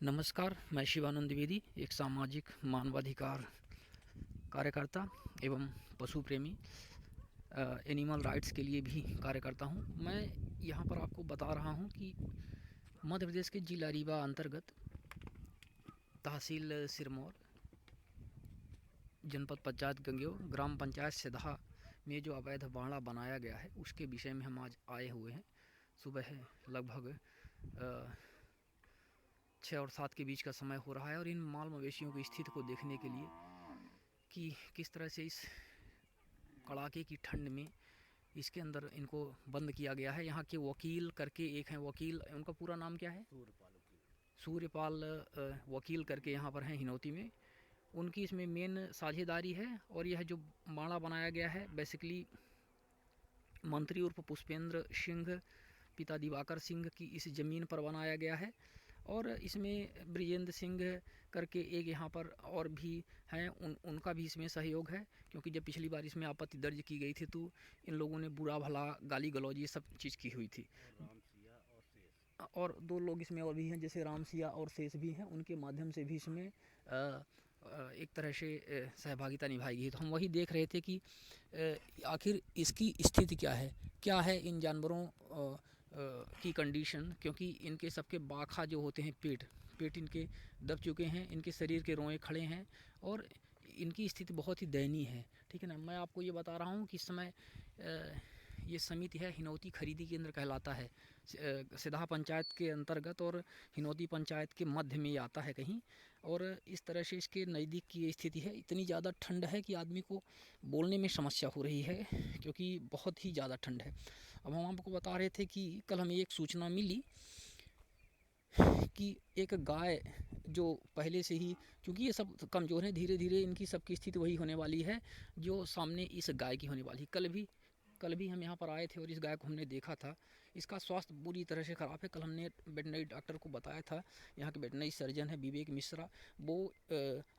नमस्कार, मैं शिवानंद द्विवेदी, एक सामाजिक मानवाधिकार कार्यकर्ता एवं पशु प्रेमी एनिमल राइट्स के लिए भी कार्य करता हूँ। मैं यहाँ पर आपको बता रहा हूँ कि मध्य प्रदेश के जिला रीवा अंतर्गत तहसील सिरमौर, जनपद पंचायत गंगेऊ, ग्राम पंचायत सिधा में जो अवैध बाड़ा बनाया गया है उसके विषय में हम आज आए हुए हैं। सुबह लगभग 6 और 7 के बीच का समय हो रहा है और इन माल मवेशियों की स्थिति को देखने के लिए कि किस तरह से इस कड़ाके की ठंड में इसके अंदर इनको बंद किया गया है। यहाँ के वकील करके एक हैं, वकील, उनका पूरा नाम क्या है? सूर्यपाल वकील करके यहाँ पर हैं हिनौती में। उनकी इसमें मेन साझेदारी है और यह जो बाड़ा बनाया गया है बेसिकली मंत्री उर्फ पुष्पेंद्र सिंह, पिता दिवाकर सिंह की इस ज़मीन पर बनाया गया है। और इसमें ब्रिजेंद्र सिंह करके एक यहाँ पर और भी हैं, उनका भी इसमें सहयोग है, क्योंकि जब पिछली बार इसमें आपत्ति दर्ज की गई थी तो इन लोगों ने बुरा भला गाली गलौज ये सब चीज़ की हुई थी। और 2 लोग इसमें और भी हैं, जैसे राम सिया और शेष भी हैं, उनके माध्यम से भी इसमें एक तरह से सहभागिता निभाई गई। तो हम वही देख रहे थे कि आखिर इसकी स्थिति क्या है इन जानवरों की कंडीशन, क्योंकि इनके सबके बाखा जो होते हैं, पेट इनके दब चुके हैं, इनके शरीर के रोए खड़े हैं और इनकी स्थिति बहुत ही दयनीय है। ठीक है ना। मैं आपको ये बता रहा हूँ कि इस समय ये समिति है हिनौती खरीदी केंद्र कहलाता है, सिधा पंचायत के अंतर्गत और हिनौती पंचायत के मध्य में आता है कहीं। और इस तरह से इसके नज़दीक की ये स्थिति है। इतनी ज़्यादा ठंड है कि आदमी को बोलने में समस्या हो रही है, क्योंकि बहुत ही ज़्यादा ठंड है। अब हम आपको बता रहे थे कि कल हमें एक सूचना मिली कि एक गाय जो पहले से ही, क्योंकि ये सब कमज़ोर हैं, धीरे धीरे इनकी सबकी स्थिति वही होने वाली है जो सामने इस गाय की होने वाली है। कल भी हम यहाँ पर आए थे और इस गाय को हमने देखा था। इसका स्वास्थ्य बुरी तरह से ख़राब है। कल हमने वेटनरी डॉक्टर को बताया था, यहाँ के वेटनरी सर्जन है विवेक मिश्रा, वो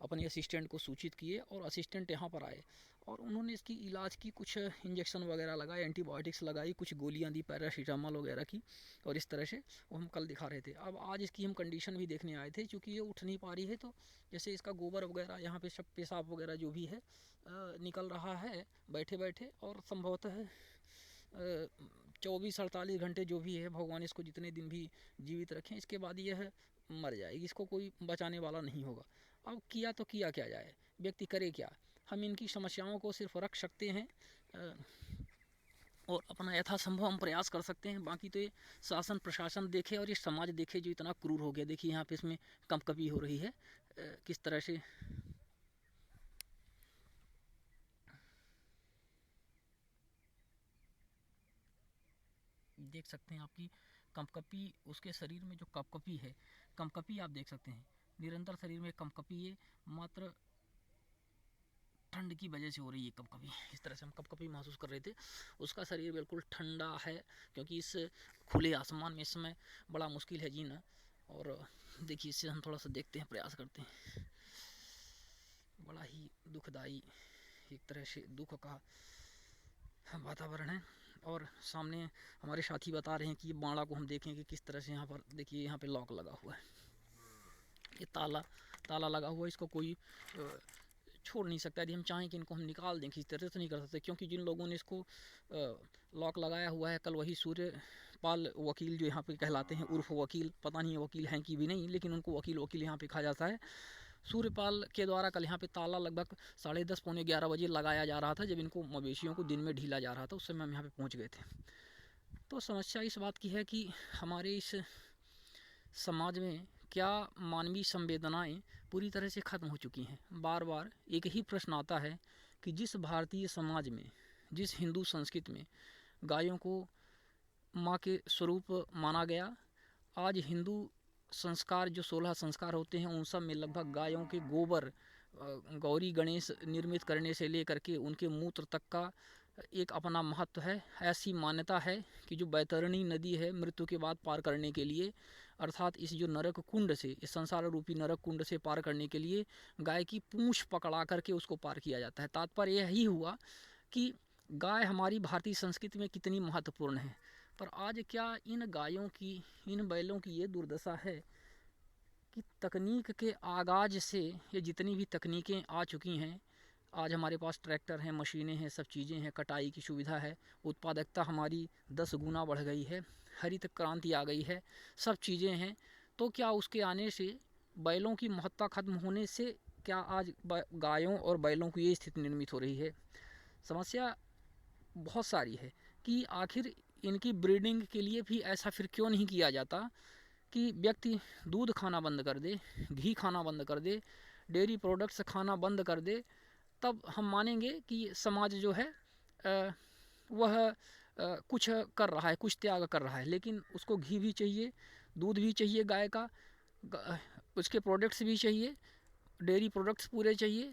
अपने असिस्टेंट को सूचित किए और असिस्टेंट यहाँ पर आए और उन्होंने इसकी इलाज की, कुछ इंजेक्शन वगैरह लगाए, एंटीबायोटिक्स लगाई, कुछ गोलियाँ दी पैरासीटामोल वगैरह की, और इस तरह से वो हम कल दिखा रहे थे। अब आज इसकी हम कंडीशन भी देखने आए थे, क्योंकि ये उठ नहीं पा रही है, तो जैसे इसका गोबर वगैरह यहाँ पे सब पेशाब वगैरह जो भी है निकल रहा है बैठे बैठे, और संभवतः 24-48 घंटे जो भी है, भगवान इसको जितने दिन भी जीवित रखें, इसके बाद यह मर जाएगी, इसको कोई बचाने वाला नहीं होगा। अब किया तो किया क्या जाए, व्यक्ति करे क्या। हम इनकी समस्याओं को सिर्फ रख सकते हैं और अपना यथासंभव हम प्रयास कर सकते हैं। बाकी तो ये शासन प्रशासन देखे और ये समाज देखे जो इतना क्रूर हो गया। देखिए यहाँ पे इसमें कंपकपी हो रही है, किस तरह से देख सकते हैं आपकी कंपकपी, उसके शरीर में जो कंपकपी है, कंपकपी आप देख सकते हैं निरंतर शरीर में कंपकपी, ये मात्र ठंड की वजह से हो रही है कंपकपी। इस तरह से हम कंपकपी महसूस कर रहे थे। उसका शरीर बिल्कुल ठंडा है, क्योंकि इस खुले आसमान में इस समय बड़ा मुश्किल है जीना। और देखिए इससे हम थोड़ा सा देखते हैं, प्रयास करते हैं। बड़ा ही दुखदाई एक तरह से दुख का वातावरण है। और सामने हमारे साथी बता रहे हैं कि ये बाड़ा को हम देखें कि किस तरह से यहाँ पर देखिए, यहाँ पे लॉक लगा हुआ है, ये ताला लगा हुआ है, इसको कोई छोड़ नहीं सकता। यदि हम चाहें कि इनको हम निकाल दें किसी तरह से नहीं कर सकते, क्योंकि जिन लोगों ने इसको लॉक लगाया हुआ है, कल वही सूर्यपाल वकील जो यहाँ पे कहलाते हैं, उर्फ वकील, पता नहीं वकील हैं कि भी नहीं, लेकिन उनको वकील यहाँ पे कहा जाता है। सूर्यपाल के द्वारा कल यहाँ पे ताला लगभग 10:30 पौने 11 बजे लगाया जा रहा था, जब इनको मवेशियों को दिन में ढीला जा रहा था, उस समय हम यहाँ पे पहुँच गए थे। तो समस्या इस बात की है कि हमारे इस समाज में क्या मानवीय संवेदनाएं पूरी तरह से ख़त्म हो चुकी हैं। बार बार एक ही प्रश्न आता है कि जिस भारतीय समाज में, जिस हिंदू संस्कृति में गायों को माँ के स्वरूप माना गया, आज हिंदू संस्कार जो 16 संस्कार होते हैं, उन सब में लगभग गायों के गोबर, गौरी गणेश निर्मित करने से लेकर के उनके मूत्र तक का एक अपना महत्व है। ऐसी मान्यता है कि जो बैतरणी नदी है मृत्यु के बाद पार करने के लिए, अर्थात इस जो नरक कुंड से, इस संसार रूपी नरक कुंड से पार करने के लिए गाय की पूंछ पकड़ा करके उसको पार किया जाता है। तात्पर्य यही हुआ कि गाय हमारी भारतीय संस्कृति में कितनी महत्वपूर्ण है। पर आज क्या इन गायों की, इन बैलों की ये दुर्दशा है कि तकनीक के आगाज़ से ये जितनी भी तकनीकें आ चुकी हैं, आज हमारे पास ट्रैक्टर हैं, मशीनें हैं, सब चीज़ें हैं, कटाई की सुविधा है, उत्पादकता हमारी 10 गुना बढ़ गई है, हरित क्रांति आ गई है, सब चीज़ें हैं। तो क्या उसके आने से बैलों की महत्ता खत्म होने से क्या आज गायों और बैलों की ये स्थिति निर्मित हो रही है? समस्या बहुत सारी है कि आखिर इनकी ब्रीडिंग के लिए भी ऐसा फिर क्यों नहीं किया जाता कि व्यक्ति दूध खाना बंद कर दे, घी खाना बंद कर दे, डेयरी प्रोडक्ट्स खाना बंद कर दे, तब हम मानेंगे कि समाज जो है वह कुछ कर रहा है, कुछ त्याग कर रहा है। लेकिन उसको घी भी चाहिए, दूध भी चाहिए गाय का, उसके प्रोडक्ट्स भी चाहिए, डेयरी प्रोडक्ट्स पूरे चाहिए,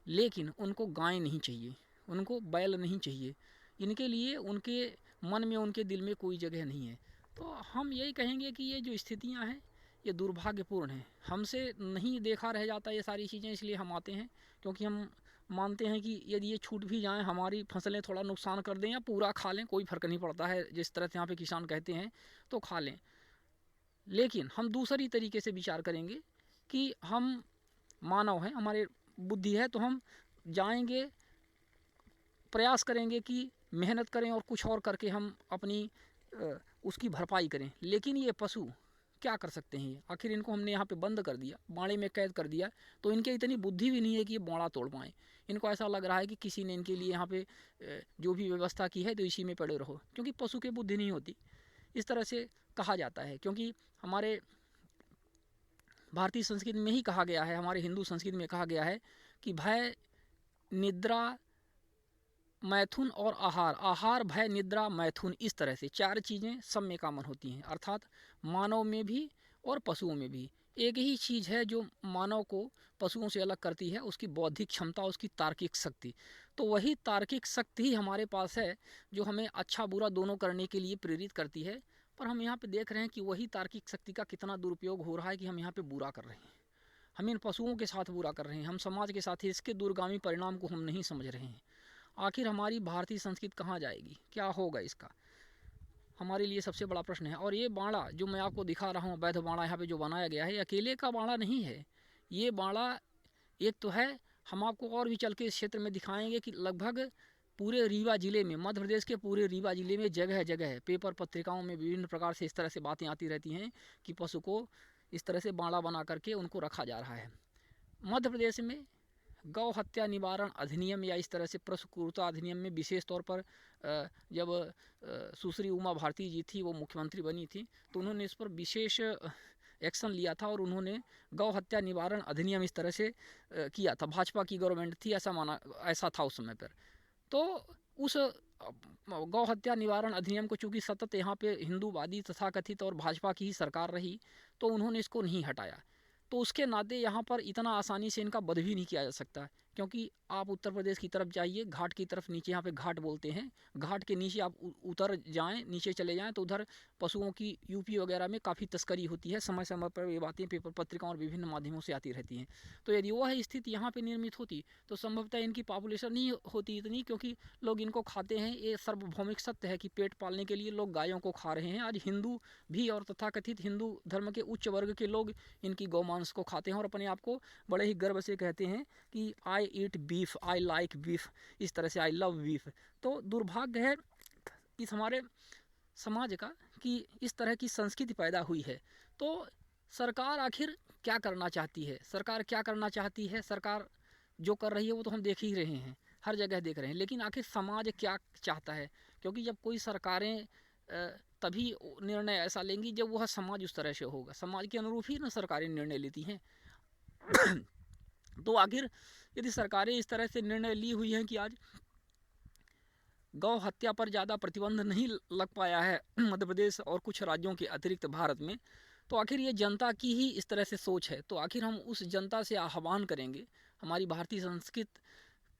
लेकिन उनको गाय नहीं चाहिए, उनको बैल नहीं चाहिए। इनके लिए उनके मन में, उनके दिल में कोई जगह नहीं है। तो हम यही कहेंगे कि ये जो स्थितियां हैं ये दुर्भाग्यपूर्ण हैं, हमसे नहीं देखा रह जाता ये सारी चीज़ें, इसलिए हम आते हैं। क्योंकि हम मानते हैं कि यदि ये छूट भी जाएँ, हमारी फसलें थोड़ा नुकसान कर दें या पूरा खा लें, कोई फ़र्क नहीं पड़ता है, जिस तरह से यहाँ पे किसान कहते हैं तो खा लें। लेकिन हम दूसरी तरीके से विचार करेंगे कि हम मानव हैं, हमारे बुद्धि है, तो हम जाएंगे, प्रयास करेंगे कि मेहनत करें और कुछ और करके हम अपनी उसकी भरपाई करें। लेकिन ये पशु क्या कर सकते हैं? आखिर इनको हमने यहाँ पे बंद कर दिया, बाड़े में कैद कर दिया, तो इनके इतनी बुद्धि भी नहीं है कि ये बाड़ा तोड़ पाएँ। इनको ऐसा लग रहा है कि किसी ने इनके लिए यहाँ पे जो भी व्यवस्था की है तो इसी में पड़े रहो, क्योंकि पशु की बुद्धि नहीं होती, इस तरह से कहा जाता है। क्योंकि हमारे भारतीय संस्कृति में ही कहा गया है, हमारे हिंदू संस्कृति में कहा गया है कि भय, निद्रा, मैथुन और आहार, आहार, भय, निद्रा, मैथुन, इस तरह से 4 चीज़ें सब में कॉमन होती हैं। अर्थात मानव में भी और पशुओं में भी एक ही चीज़ है जो मानव को पशुओं से अलग करती है, उसकी बौद्धिक क्षमता, उसकी तार्किक शक्ति। तो वही तार्किक शक्ति ही हमारे पास है जो हमें अच्छा बुरा दोनों करने के लिए प्रेरित करती है। पर हम यहाँ पे देख रहे हैं कि वही तार्किक शक्ति का कितना दुरुपयोग हो रहा है कि हम यहाँ पे बुरा कर रहे हैं, हम इन पशुओं के साथ बुरा कर रहे हैं, हम समाज के साथ ही इसके दूरगामी परिणाम को हम नहीं समझ रहे हैं। आखिर हमारी भारतीय संस्कृति कहाँ जाएगी, क्या होगा इसका, हमारे लिए सबसे बड़ा प्रश्न है। और ये बाड़ा जो मैं आपको दिखा रहा हूँ, वैध बाड़ा यहाँ पे जो बनाया गया है, ये अकेले का बाड़ा नहीं है। ये बाड़ा एक तो है, हम आपको और भी चल के इस क्षेत्र में दिखाएंगे कि लगभग पूरे रीवा ज़िले में, मध्य प्रदेश के पूरे रीवा ज़िले में जगह जगह है, पेपर पत्रिकाओं में विभिन्न प्रकार से इस तरह से बातें आती रहती हैं कि पशु को इस तरह से बाड़ा बना करके उनको रखा जा रहा है। मध्य प्रदेश में गौ हत्या निवारण अधिनियम या इस तरह से पशु क्रूरता अधिनियम में विशेष तौर पर जब सुश्री उमा भारती जी थी, वो मुख्यमंत्री बनी थी, तो उन्होंने इस पर विशेष एक्शन लिया था और उन्होंने गौ हत्या निवारण अधिनियम इस तरह से किया था। भाजपा की गवर्नमेंट थी, ऐसा था उस समय पर। तो उस गौ हत्या निवारण अधिनियम को चूँकि सतत यहाँ पे हिंदूवादी तथाकथित और भाजपा की ही सरकार रही, तो उन्होंने इसको नहीं हटाया। तो उसके नाते यहाँ पर इतना आसानी से इनका वध भी नहीं किया जा सकता, क्योंकि आप उत्तर प्रदेश की तरफ जाइए, घाट की तरफ, नीचे यहाँ पे घाट बोलते हैं, घाट के नीचे आप उतर जाएं, नीचे चले जाएं, तो उधर पशुओं की यूपी वगैरह में काफ़ी तस्करी होती है। समय समय पर ये बातें पेपर पत्रिकाओं और विभिन्न माध्यमों से आती रहती हैं। तो यदि वह स्थिति यहाँ पर निर्मित होती तो संभवतः इनकी पॉपुलेशन नहीं होती इतनी, क्योंकि लोग इनको खाते हैं। ये सार्वभौमिक सत्य है कि पेट पालने के लिए लोग गायों को खा रहे हैं। आज हिंदू भी और तथाकथित हिंदू धर्म के उच्च वर्ग के लोग इनकी गौमांस को खाते हैं और अपने आप को बड़े ही गर्व से कहते हैं कि I eat beef, I like beef, इस तरह से आई लव बीफ। तो दुर्भाग्य है इस हमारे समाज का कि इस तरह की संस्कृति पैदा हुई है। तो सरकार आखिर क्या करना चाहती है, सरकार क्या करना चाहती है, सरकार जो कर रही है वो तो हम देख ही रहे हैं, हर जगह देख रहे हैं। लेकिन आखिर समाज क्या चाहता है, क्योंकि जब कोई सरकारें तभी निर्णय ऐसा लेंगी जब वह समाज उस तरह से होगा, समाज के अनुरूप ही ना सरकारें निर्णय लेती हैं। तो आखिर यदि सरकारें इस तरह से निर्णय ली हुई हैं कि आज गौ हत्या पर ज़्यादा प्रतिबंध नहीं लग पाया है मध्य प्रदेश और कुछ राज्यों के अतिरिक्त भारत में, तो आखिर ये जनता की ही इस तरह से सोच है। तो आखिर हम उस जनता से आह्वान करेंगे, हमारी भारतीय संस्कृति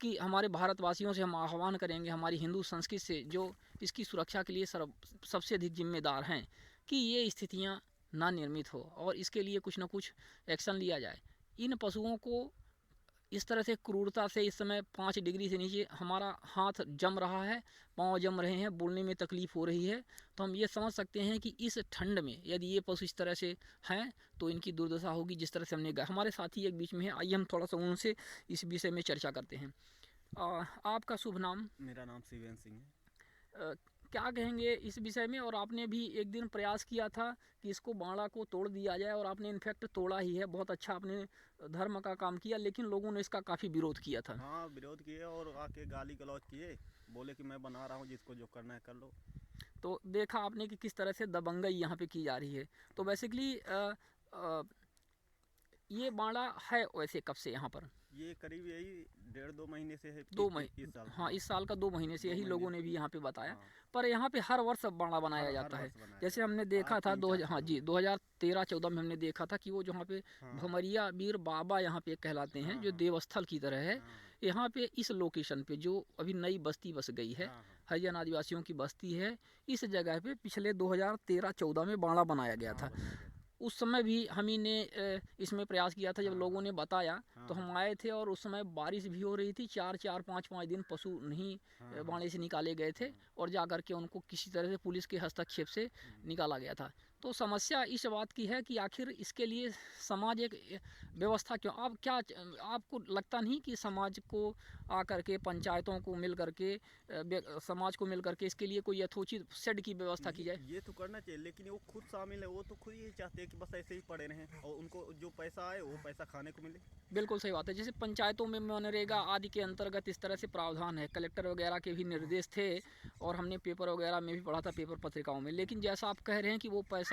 की, हमारे भारतवासियों से हम आह्वान करेंगे, हमारी हिंदू संस्कृति से, जो इसकी सुरक्षा के लिए सबसे अधिक जिम्मेदार हैं, कि ये स्थितियाँ ना निर्मित हो और इसके लिए कुछ ना कुछ एक्शन लिया जाए। इन पशुओं को इस तरह से क्रूरता से इस समय 5 डिग्री से नीचे हमारा हाथ जम रहा है, पाँव जम रहे हैं, बोलने में तकलीफ़ हो रही है। तो हम ये समझ सकते हैं कि इस ठंड में यदि ये पशु इस तरह से हैं तो इनकी दुर्दशा होगी। जिस तरह से हमने हमारे साथी एक बीच में है, आइए हम थोड़ा सा उनसे इस विषय में चर्चा करते हैं। आपका शुभ नाम? मेरा नाम शिवेन सिंह है। क्या कहेंगे इस विषय में? और आपने भी एक दिन प्रयास किया था कि इसको बाड़ा को तोड़ दिया जाए, और आपने इनफैक्ट तोड़ा ही है। बहुत अच्छा आपने धर्म का काम किया, लेकिन लोगों ने इसका काफ़ी विरोध किया था। हाँ, विरोध किए और आके गाली गलौज किए, बोले कि मैं बना रहा हूँ, जिसको जो करना है कर लो। तो देखा आपने कि किस तरह से दबंगई यहाँ पे की जा रही है। तो बेसिकली ये बाड़ा है वैसे कब से यहाँ पर? ये करीब यही 1.5-2 महीने से है। 2 महीने? इस साल। हाँ, इस साल का 2 महीने से, यही लोगों ने भी यहाँ पे बताया। हाँ। पर यहाँ पे हर वर्ष बाड़ा बनाया जाता है। जैसे हमने देखा था 2013-14 में हमने देखा था कि वो जहाँ पे भमरिया वीर बाबा यहाँ पे कहलाते हैं, जो देवस्थल की तरह है। यहाँ पे इस लोकेशन पे जो अभी नई बस्ती बस गई है, हरिजन आदिवासियों की बस्ती है, इस जगह पे पिछले 2013-14 में बाड़ा बनाया गया था। उस समय भी हम ही ने इसमें प्रयास किया था। जब लोगों ने बताया तो हम आए थे, और उस समय बारिश भी हो रही थी। 4-5 दिन पशु नहीं बाड़े से निकाले गए थे, और जा कर के उनको किसी तरह से पुलिस के हस्तक्षेप से निकाला गया था। तो समस्या इस बात की है कि आखिर इसके लिए समाज एक व्यवस्था क्यों? आपको लगता नहीं कि समाज को आकर के, पंचायतों को मिल करके, समाज को मिल करके इसके लिए कोई यथोचित शेड की व्यवस्था की जाए? ये तो करना चाहिए, लेकिन वो खुद शामिल है। वो तो खुद ये चाहते हैं कि बस ऐसे ही पड़े रहें, और उनको जो पैसा आए वो पैसा खाने को मिले। बिल्कुल सही बात है। जैसे पंचायतों में मनरेगा आदि के अंतर्गत इस तरह से प्रावधान है, कलेक्टर वगैरह के भी निर्देश थे, और हमने पेपर वगैरह में भी पढ़ा था, पेपर पत्रिकाओं में। लेकिन जैसा आप कह रहे हैं कि वो पैसा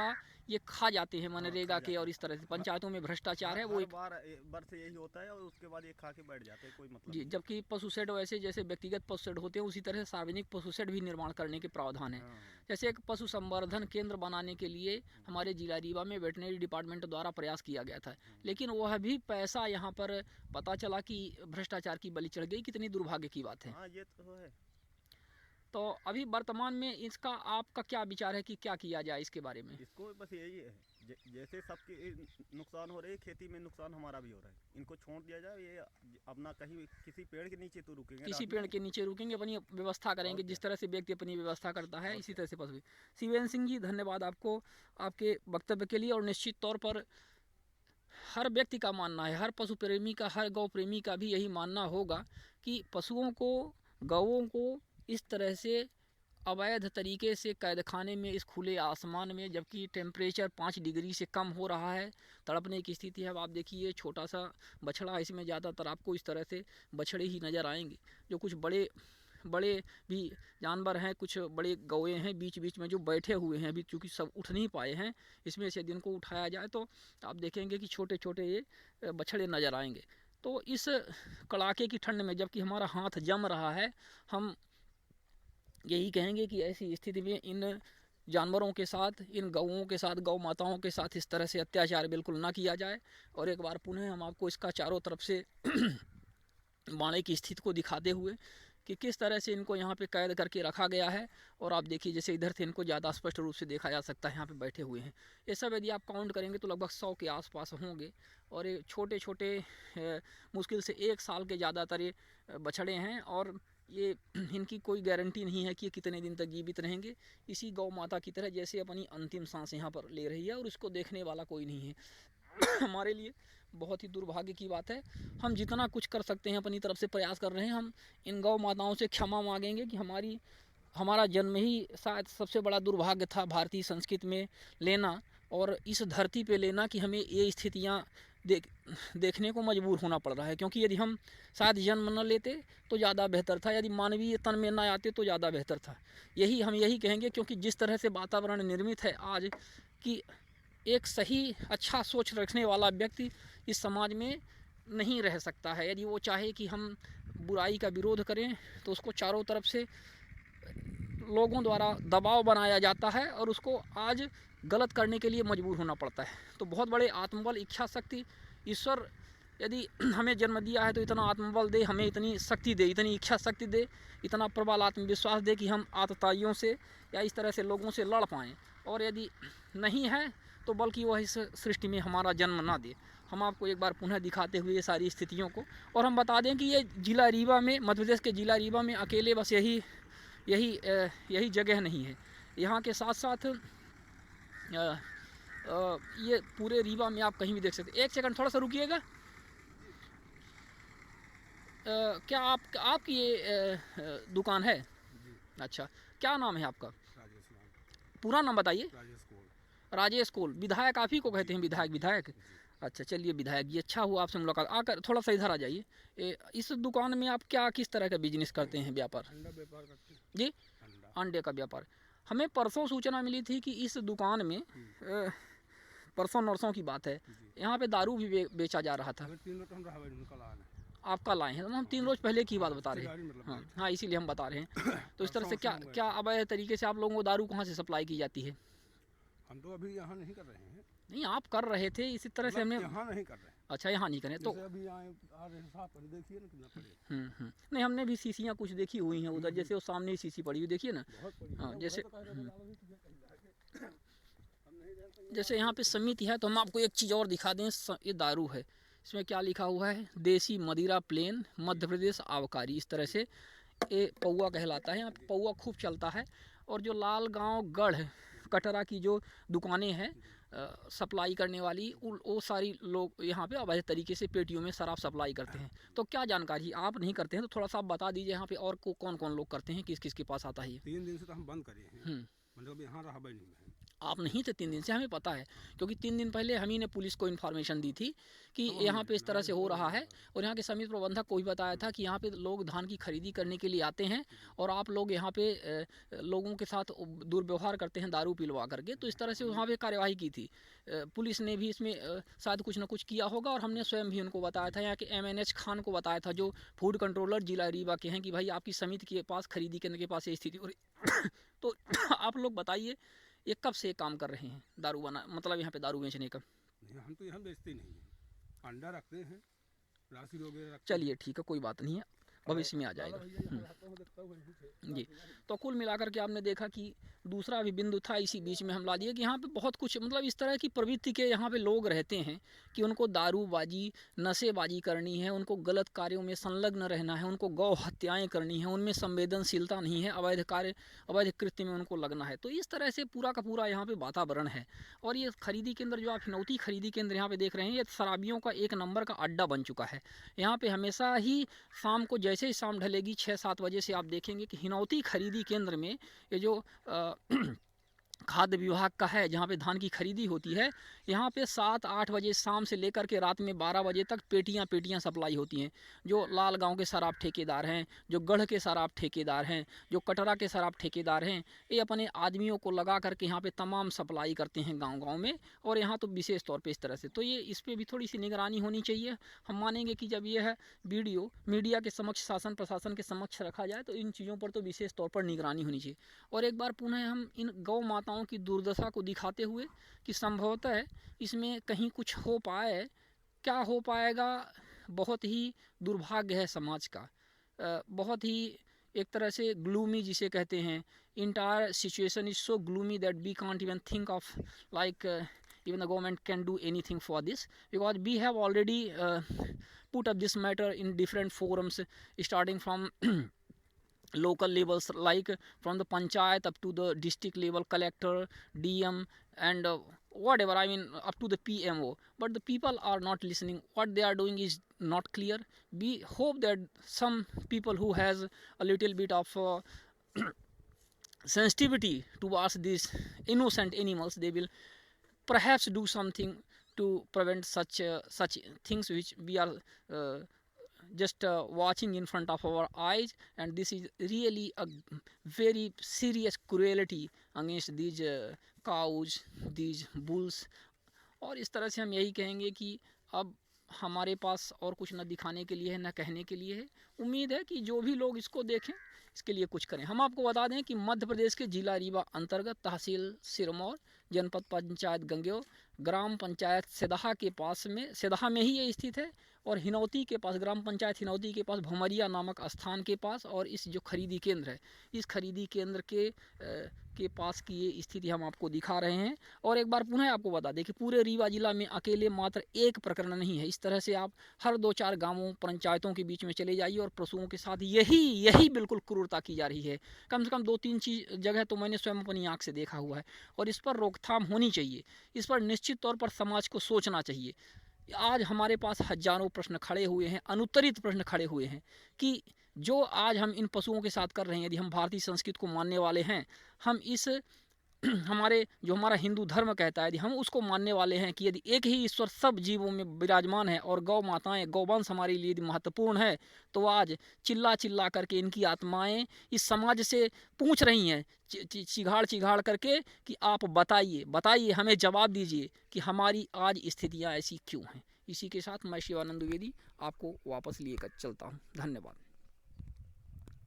ये खा जाते हैं मनरेगा के, और इस तरह से पंचायतों में भ्रष्टाचार है। वो एक बार से यही होता है, और उसके बाद ये खा के बैठ जाते हैं, कोई मतलब जी। जबकि पशु शेड वैसे जैसे व्यक्तिगत पशु शेड होते हैं, उसी तरह से सार्वजनिक पशु शेड भी निर्माण करने के प्रावधान है। जैसे एक पशु संवर्धन केंद्र बनाने के लिए हमारे जिला रीवा में वेटनरी डिपार्टमेंट द्वारा प्रयास किया गया था, लेकिन वह भी पैसा यहाँ पर पता चला कि भ्रष्टाचार की बलि चढ़ गई। कितनी दुर्भाग्य की बात है। हाँ, ये तो है। तो अभी वर्तमान में इसका आपका क्या विचार है कि क्या किया जाए इसके बारे में? इसको बस यही है, जैसे सबके नुकसान हो रहे हैं, खेती में नुकसान हमारा भी हो रहा है, इनको छोड़ दिया जाए। ये अपना कहीं किसी पेड़ के नीचे तो रुकेंगे, किसी पेड़ के नीचे रुकेंगे, अपनी व्यवस्था करेंगे। जिस तरह से व्यक्ति अपनी व्यवस्था करता है, इसी तरह से पशु। शिवेन सिंह जी, धन्यवाद आपको आपके वक्तव्य के लिए। और निश्चित तौर पर हर व्यक्ति का मानना है, हर पशु प्रेमी का, हर गौ प्रेमी का भी यही मानना होगा कि पशुओं को, गौओं को इस तरह से अवैध तरीके से कैद खाने में, इस खुले आसमान में, जबकि टेम्परेचर 5 डिग्री से कम हो रहा है, तड़पने की स्थिति है। अब आप देखिए छोटा सा बछड़ा, इसमें ज़्यादातर आपको इस तरह से बछड़े ही नज़र आएंगे। जो कुछ बड़े भी जानवर हैं, कुछ बड़े गौए हैं बीच बीच में जो बैठे हुए हैं, अभी चूँकि सब उठ नहीं पाए हैं, इसमें से यदि इनको उठाया जाए तो आप देखेंगे कि छोटे छोटे ये बछड़े नज़र आएंगे। तो इस कड़ाके की ठंड में जबकि हमारा हाथ जम रहा है, हम यही कहेंगे कि ऐसी स्थिति में इन जानवरों के साथ, इन गौओं के साथ, गौ माताओं के साथ इस तरह से अत्याचार बिल्कुल ना किया जाए। और एक बार पुनः हम आपको इसका चारों तरफ से बाड़े की स्थिति को दिखाते हुए कि किस तरह से इनको यहाँ पे कैद करके रखा गया है। और आप देखिए जैसे इधर से इनको ज़्यादा स्पष्ट रूप से देखा जा सकता है, यहाँ पे बैठे हुए हैं। ये सब यदि आप काउंट करेंगे तो लगभग 100 के आसपास होंगे। और ये छोटे छोटे मुश्किल से 1 साल के ज़्यादातर ये बछड़े हैं, और ये इनकी कोई गारंटी नहीं है कि ये कितने दिन तक जीवित रहेंगे। इसी गौ माता की तरह जैसे अपनी अंतिम सांस यहाँ पर ले रही है, और इसको देखने वाला कोई नहीं है। हमारे लिए बहुत ही दुर्भाग्य की बात है। हम जितना कुछ कर सकते हैं अपनी तरफ से प्रयास कर रहे हैं। हम इन गौ माताओं से क्षमा मांगेंगे कि हमारा जन्म ही शायद सबसे बड़ा दुर्भाग्य था भारतीय संस्कृति में लेना, और इस धरती पे लेना कि हमें ये स्थितियाँ देखने को मजबूर होना पड़ रहा है। क्योंकि यदि हम शायद जन्म न लेते तो ज़्यादा बेहतर था, यदि मानवीय तन में न आते तो ज़्यादा बेहतर था। हम यही कहेंगे, क्योंकि जिस तरह से वातावरण निर्मित है आज, कि एक सही अच्छा सोच रखने वाला व्यक्ति इस समाज में नहीं रह सकता है। यदि वो चाहे कि हम बुराई का विरोध करें तो उसको चारों तरफ से लोगों द्वारा दबाव बनाया जाता है, और उसको आज गलत करने के लिए मजबूर होना पड़ता है। तो बहुत बड़े आत्मबल, इच्छा शक्ति, ईश्वर यदि हमें जन्म दिया है तो इतना आत्मबल दे, हमें इतनी शक्ति दे, इतनी इच्छा शक्ति दे, इतना प्रबल आत्मविश्वास दे कि हम आतताइयों से या इस तरह से लोगों से लड़ पाएँ। और यदि नहीं है तो बल्कि वह इस सृष्टि में हमारा जन्म ना दे। हम आपको एक बार पुनः दिखाते हुए ये सारी स्थितियों को, और हम बता दें कि ये जिला रीवा में, मध्य प्रदेश के जिला रीवा में अकेले बस यही जगह नहीं है। यहाँ के साथ साथ ये पूरे रीवा में आप कहीं भी देख सकते। एक सेकंड थोड़ा सा रुकिएगा। क्या आपकी ये दुकान है? अच्छा, क्या नाम है आपका? पूरा नाम बताइए। राजेश कोल। विधायक आप ही को कहते हैं? विधायक। अच्छा, चलिए विधायक जी, अच्छा हुआ आपसे मुलाकात। आकर थोड़ा सा इधर आ जाइए। इस दुकान में आप किस तरह का बिजनेस करते हैं, व्यापार? अंडा व्यापार करते हैं जी, अंडे का व्यापार। हमें परसों सूचना मिली थी कि इस दुकान में परसों नरसों की बात है, यहाँ पे दारू भी बेचा जा रहा था। आपका लाए हैं, तो हम 3 रोज पहले की बात बता रहे हैं। हाँ, इसीलिए हम बता रहे हैं। तो इस तरह से क्या अवैध तरीके से आप लोगों को दारू कहाँ से सप्लाई की जाती है? हम तो अभी यहाँ नहीं कर रहे हैं। नहीं, आप कर रहे थे इसी तरह से। हमने यहाँ नहीं कर रहे। अच्छा, यहाँ नहीं करें तो अभी आ रहे हैं साहब, देखिए ना कितना पड़ेगा। नहीं, हमने भी शीशियाँ कुछ देखी हुई हैं उधर, जैसे वो सामने ही शीशी पड़ी हुई, देखिए ना। हाँ, जैसे यहाँ पे समिति है, तो हम आपको एक चीज़ और दिखा दें। ये दारू है, इसमें क्या लिखा हुआ है? देसी मदिरा प्लेन, मध्य प्रदेश आबकारी। इस तरह से ये पौआ कहलाता है। यहाँ पे पौआ खूब चलता है। और जो लाल गांव गढ़ कटरा की जो दुकानें हैं सप्लाई करने वाली, वो सारी लोग यहाँ पे अवैध तरीके से पेटियों में शराब सप्लाई करते हैं। तो क्या जानकारी आप नहीं करते हैं, तो थोड़ा सा आप बता दीजिए यहाँ पे और कौन कौन लोग करते हैं, किस किस के पास आता है? 3 दिन से तो हम बंद करे हैं, मतलब यहाँ रहा नहीं है। आप नहीं थे 3 दिन से, हमें पता है, क्योंकि 3 दिन पहले हम ही ने पुलिस को इन्फॉर्मेशन दी थी कि यहाँ पे इस तरह से हो रहा है। और यहाँ के समिति प्रबंधक को भी बताया था कि यहाँ पे लोग धान की खरीदी करने के लिए आते हैं और आप लोग यहाँ पे लोगों के साथ दुर्व्यवहार करते हैं दारू पिलवा करके। तो इस तरह से वहाँ पे कार्यवाही की थी। पुलिस ने भी इसमें शायद कुछ ना कुछ किया होगा। और हमने स्वयं भी उनको बताया था, यहाँ के MNH खान को बताया था, जो फूड कंट्रोलर जिला रीवा के हैं, कि भाई आपकी समिति के पास, खरीदी केंद्र के पास ये स्थिति हो रही। तो आप लोग बताइए, ये कब से काम कर रहे हैं दारू बना, मतलब यहाँ पे दारू बेचने का? हम तो यहाँ बेचते नहीं हैं, अंडा रखते हैं, राशि वगैरह। चलिए ठीक है, कोई बात नहीं है, भविष्य में आ जाएगा। जी, तो कुल मिलाकर के आपने देखा कि दूसरा भी बिंदु था, इसी बीच में हम ला दिए कि यहाँ पे बहुत कुछ, मतलब इस तरह की प्रवृत्ति के यहाँ पे लोग रहते हैं कि उनको दारूबाजी, नशेबाजी करनी है, उनको गलत कार्यों में संलग्न रहना है, उनको गौ हत्याएँ करनी है, उनमें संवेदनशीलता नहीं है, अवैध कृत्य में उनको लगना है। तो इस तरह से पूरा का पूरा यहाँ पे वातावरण है। और ये खरीदी केंद्र जो आप हिनौती खरीदी केंद्र यहाँ पे देख रहे हैं, ये शराबियों का एक नंबर का अड्डा बन चुका है। यहाँ पे हमेशा ही शाम को, जैसे ही शाम ढलेगी 6-7 बजे से, आप देखेंगे कि हिनौती खरीदी केंद्र में ये जो खाद्य विभाग का है, जहाँ पे धान की खरीदी होती है, यहाँ पे 7-8 बजे शाम से लेकर के रात में 12 बजे तक पेटियाँ सप्लाई होती हैं। जो लाल गांव के शराब ठेकेदार हैं, जो गढ़ के शराब ठेकेदार हैं, जो कटरा के शराब ठेकेदार हैं, ये अपने आदमियों को लगा करके यहाँ पे तमाम सप्लाई करते हैं गांव-गांव में। और यहाँ तो विशेष तौर पे इस तरह से, तो ये इस पर भी थोड़ी सी निगरानी होनी चाहिए। हम मानेंगे कि जब ये है वीडियो मीडिया के समक्ष, शासन प्रशासन के समक्ष रखा जाए, तो इन चीज़ों पर तो विशेष तौर पर निगरानी होनी चाहिए। और एक बार पुनः हम इन गौ माताओं की दुर्दशा को दिखाते हुए कि संभवतः इसमें कहीं कुछ हो पाए, क्या हो पाएगा, बहुत ही दुर्भाग्य है समाज का। बहुत ही एक तरह से ग्लूमी जिसे कहते हैं, entire situation is so gloomy that we can't even think of like even the government can do anything for this, because we have already put up this matter in different forums, starting from local levels, like from the panchayat up to the district level, collector, DM, and whatever, I mean up to the PMO. But the people are not listening. What they are doing is not clear. We hope that some people who has a little bit of sensitivity towards these innocent animals, they will perhaps do something to prevent such things which we are just watching in front of our eyes. And this is really a very serious cruelty against these cows, these bulls. और इस तरह से हम यही कहेंगे कि अब हमारे पास और कुछ न दिखाने के लिए है, न कहने के लिए है। उम्मीद है कि जो भी लोग इसको देखें, इसके लिए कुछ करें। हम आपको बता दें कि मध्य प्रदेश के जिला रीवा अंतर्गत तहसील सिरमौर, जनपद पंचायत गंगेव, ग्राम पंचायत सिदहा के पास में, सिदहा में ही ये स्थित है, और हिनौती के पास, ग्राम पंचायत हिनौती के पास भुमरिया नामक स्थान के पास, और इस जो खरीदी केंद्र है, इस खरीदी केंद्र के पास की ये स्थिति हम आपको दिखा रहे हैं। और एक बार पुनः आपको बता दें कि पूरे रीवा जिला में अकेले मात्र एक प्रकरण नहीं है। इस तरह से आप हर 2-4 गांवों पंचायतों के बीच में चले जाइए और पशुओं के साथ यही बिल्कुल क्रूरता की जा रही है। कम से कम 2-3 जगह तो मैंने स्वयं अपनी आँख से देखा हुआ है, और इस पर रोकथाम होनी चाहिए। इस पर निश्चित तौर पर समाज को सोचना चाहिए। आज हमारे पास हजारों प्रश्न खड़े हुए हैं, अनुत्तरित प्रश्न खड़े हुए हैं कि जो आज हम इन पशुओं के साथ कर रहे हैं, यदि हम भारतीय संस्कृति को मानने वाले हैं, हम इस हमारा हिंदू धर्म कहता है, यदि हम उसको मानने वाले हैं कि यदि एक ही ईश्वर सब जीवों में विराजमान है और गौ माताएं, गौवंश हमारे लिए यदि महत्वपूर्ण है, तो आज चिल्ला करके इनकी आत्माएं इस समाज से पूछ रही हैं, चिघाड़ करके कि आप बताइए, हमें जवाब दीजिए कि हमारी आज स्थितियाँ ऐसी क्यों हैं। इसी के साथ मैं शिवानंद द्विवेदी आपको वापस लिए कर चलता हूँ। धन्यवाद।